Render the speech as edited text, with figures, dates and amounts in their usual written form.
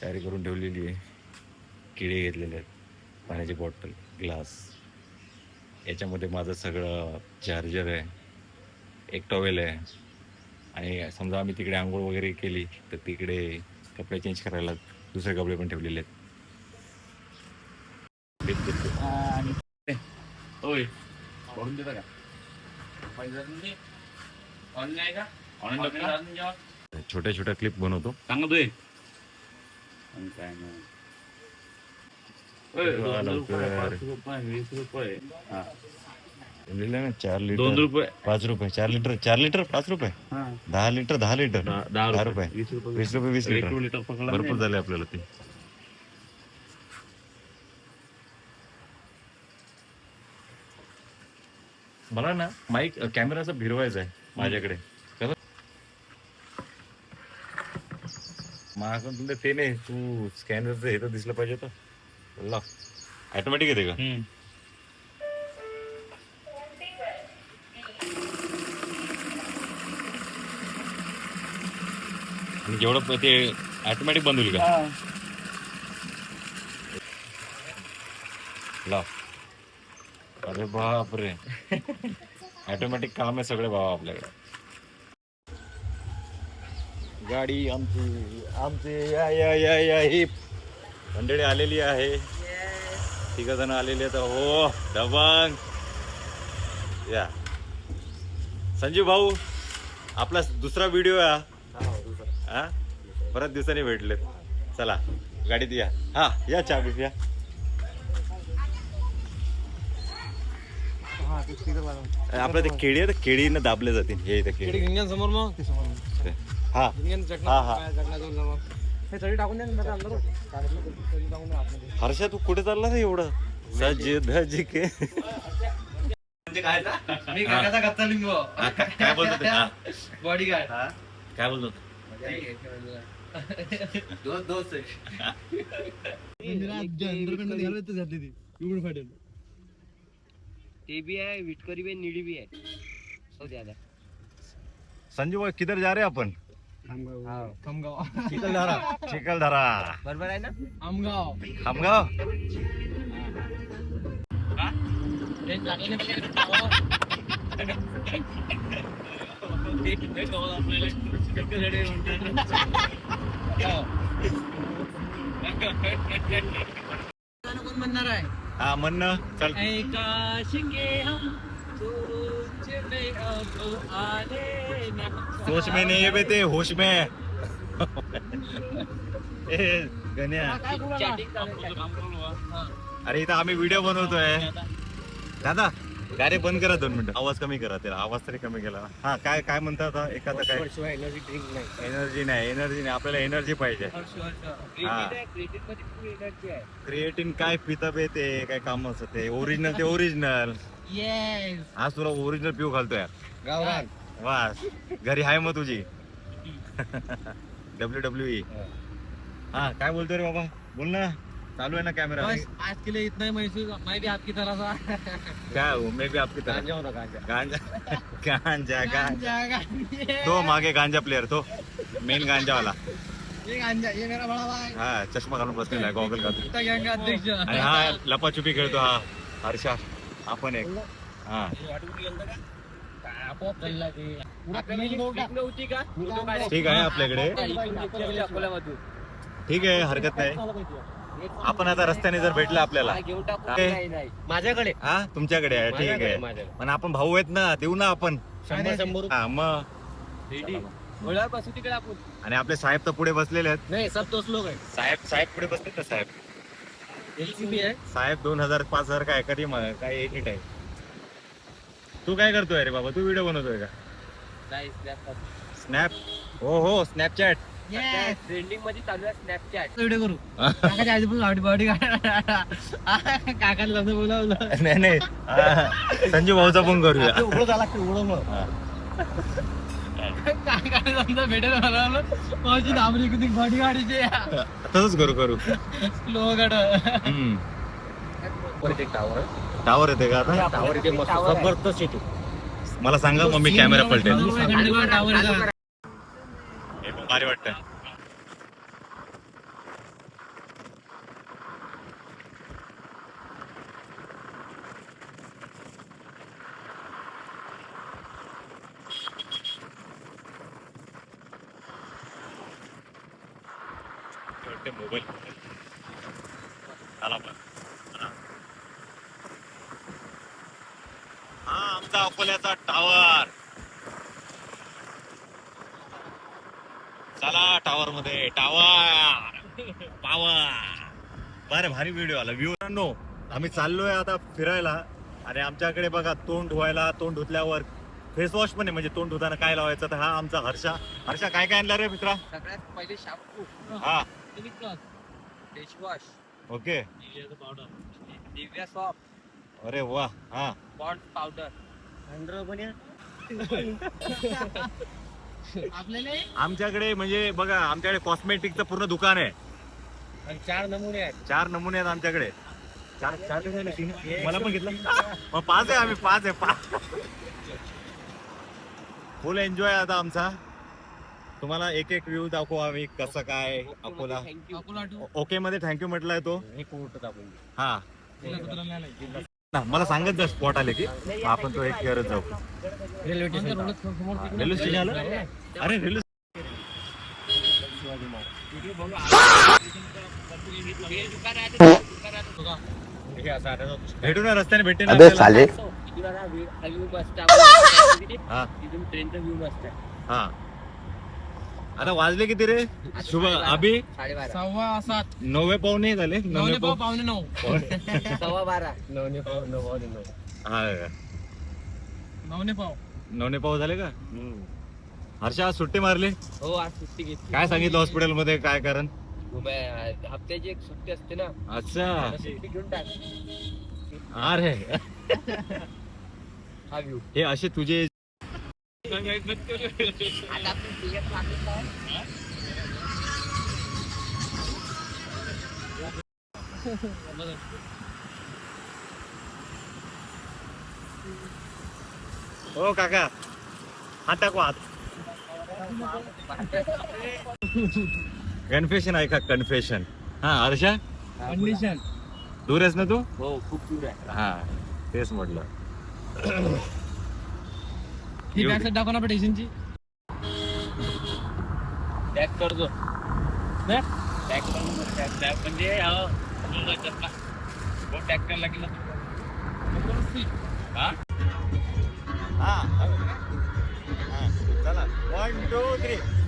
तयारी करून ठेवलेली आहे. किडे घेतलेले आहेत, पाण्याची बॉटल, ग्लास. याच्यामध्ये माझं सगळं चार्जर आहे, एक टॉवेल आहे. आणि समजा आम्ही तिकडे आंघोळ वगैरे केली तर तिकडे कपडे चेंज करायला दुसरे कपडे पण ठेवलेले आहेत. होय भरून देता का ऑनलाईन का ऑनलाईन छोट्या छोट्या क्लिप बनवतो. सांगतोय काय लवकर 20 रुपये हा 4 लिटर 2 रुपये 5 रुपये 4 लिटर 5 रुपये 10 लिटर 10 लिटर 10 रुपये 20 रुपये 20 रुपये 20 लिटर लिटर पकडला भरपूर झाले आपल्याला ते. मला ना माईक कॅमेराचा फिरवायचा आहे माझ्याकडे. माझ्याकडे ते नाही, तू स्कॅनरचं हे तर दिसलं पाहिजे. तर ला ऑटोमॅटिक येते का? जेवढं ते ऑटोमॅटिक बंद होईल का? ला अरे बापरे ऑटोमॅटिक काम आहे सगळे बाबा आपल्याकडे. गाडी आमची या ही मंडळी आलेली आहे. 3 जण आलेली आहेत. हो दबंग या संजीव भाऊ, आपला दुसरा व्हिडिओ आहे हा. बऱ्याच दिवसांनी भेटले. चला गाडीत या. हा या चाबी या. आपलं ते केळी आहे, केळीनं दाबले जातील. हे इथे केळी समोर मग हा हा. हर्षा तू कुठे चालला रे एवढं सज धज के? मी काकाचा कच्चा लिंबू काय बोलतो ते? हा बॉडी गार्ड काय बोलतो? दोस्त ते भी है, विटकरी भी, निडी भी है. सो ज्यादा. संजू भाई किधर जा रहे हैं अपन? खामगाव चिखलदरा बरोबर आहे ना? आमगाव खामगाव. कोण म्हणणार आहे? हा म्हणणं चल. सोच में नहीं है बेटे, होश में. ए गण्या, अरे इथं आम्ही व्हिडिओ बनवतोय. दादा गाडी बंद करा 2 मिनिटं. आवाज कमी करा. त्याला आवाज तरी कमी केला. हा काय काय म्हणता आता एखादा काय? एनर्जी ड्रिंक नाही. एनर्जी नाही आपल्याला एनर्जी पाहिजे. क्रिएटिन काय पिता बे ते काय काम असतं ते? ओरिजिनल ते ओरिजिनल. आज तुला ओरिजिनल पिऊ घालतोय गावरान. वास घरी आहे मग तुझी. WWE. हा काय बोलतोय रे बाबा? बोल ना. चालू आहे ना कॅमेरा? बस आज के लिए इतना ही. मैं भी आपकी तरह सा क्या हूँ मैं भी आपकी तरह. गांजा होता गांजा. गांजा गांजा तो मागे गांजा प्लेयर, तो मेन गांजा वाला. ये गांजा, ये मेरा बड़ा भाई. हा चष्मा घालून बसलेला आहे, गॉगल घालून. कुत्ता गँग का अध्यक्ष. आणि हा लपाछुपी खेळतो हा हर्षा. आपण एक हा ठीक आहे आपल्याकडे. ठीक आहे हरकत नाही. आपण आता रस्त्याने जर भेटलं आपल्याला माझ्याकडे हा तुमच्याकडे आहे. ठीक आहे पण आपण भाऊ आहेत ना, देऊ ना आपण 100 हा मग. तिकडे आपण. आणि आपले साहेब तर पुढे बसलेले आहेत. नाही सब दोस्त लोक आहे. साहेब पुढे बसलेत ना. साहेब एलसीबी आहे. साहेब 2000 5000 काय कधी काय एक आहे. तू काय करतोय रे बाबा? तू व्हिडिओ बनवतोय का? स्नॅप? हो स्नॅपचॅट ट्रेंडिंग मध्ये चालू आहे स्नॅपचॅट. व्हिडिओ करू काकाच्या आधी बॉडी काकाला लग्न बोलावलं. नाही संजू भाऊचा पण करूया. उघडं झाला की उघडं मग काकाने समजा भेटेल बोलावलं. माझी दाबरी किती बॉडी गाडीची तसंच करू. स्लो गाड. टावर येते का आता? टावर येते मस्त जबरदस्त येते. मला सांगा मग मी कॅमेरा पलटेल. टावर हे पण भारी वाटतं. वाटते मोबाईल चला पण हा आमचा अकोल्याचा टावर चला टावर मध्ये टावर पावर बरं भारी व्हिडिओ आला व्ह्यू आम्ही चाललोय आता फिरायला आणि आमच्याकडे बघा तोंड धुवायला तोंड धुतल्यावर फेस वॉश पण आहे म्हणजे तोंड धुताना काय लावायचं तर हा आमचा हर्षा काय काय आणलं रे मित्रा सगळ्यात पहिले शॅम्पू हा फेस वॉश ओके पावडर दिव्या सॉप अरे वा हा बॉन्ड पावडर आपल्याला आमच्याकडे म्हणजे बघा आमच्याकडे कॉस्मेटिकचं पूर्ण दुकान आहे 4 नमुने आहेत 4 नमुने आहेत आमच्याकडे चार मला पण घेतलं मग 5 आहे आम्ही 5 फुल एन्जॉय आता आमचा तुम्हाला एक एक व्ह्यू दाखवू आम्ही कसं काय अकोला ओके मध्ये थँक्यू म्हटलाय तो हा मला सांगत जा स्पॉट आले की आपण तो एक करत जाऊ रेल्वे स्टेशन आलं अरे रेल्वे भेटू ना रस्त्याने भेटे ना साले हा तिथून ट्रेनचा व्ह्यू मस्त आहे हा आता वाजले किती रे शुभ अभि 12:15 9 पावणे झाले 9 पावणे 9 12:15 हा 9 पाव झाले का हर्षा आज सुट्टी मारली हो आज सुट्टी घेतली काय सांगितलं हॉस्पिटल मध्ये काय कारण हप्त्याची एक सुट्टी असते ना अच्छा सुट्टी घेऊन टाक अरे हा व्ह्यू हे असे तुझे आता आपण बियर मागितलं हो काका हात टाकू हात कन्फेशन आहे का कन्फेशन हा हर्षा कंडिशन दूर आहेस ना तू हो खूप दूर आहे हा तेच म्हटलं ही बॅक साईड दाखव ना स्टेशनची बॅक करतो बॅक म्हणजे ट्रॅक्टर लागेल हा चला 1 2 3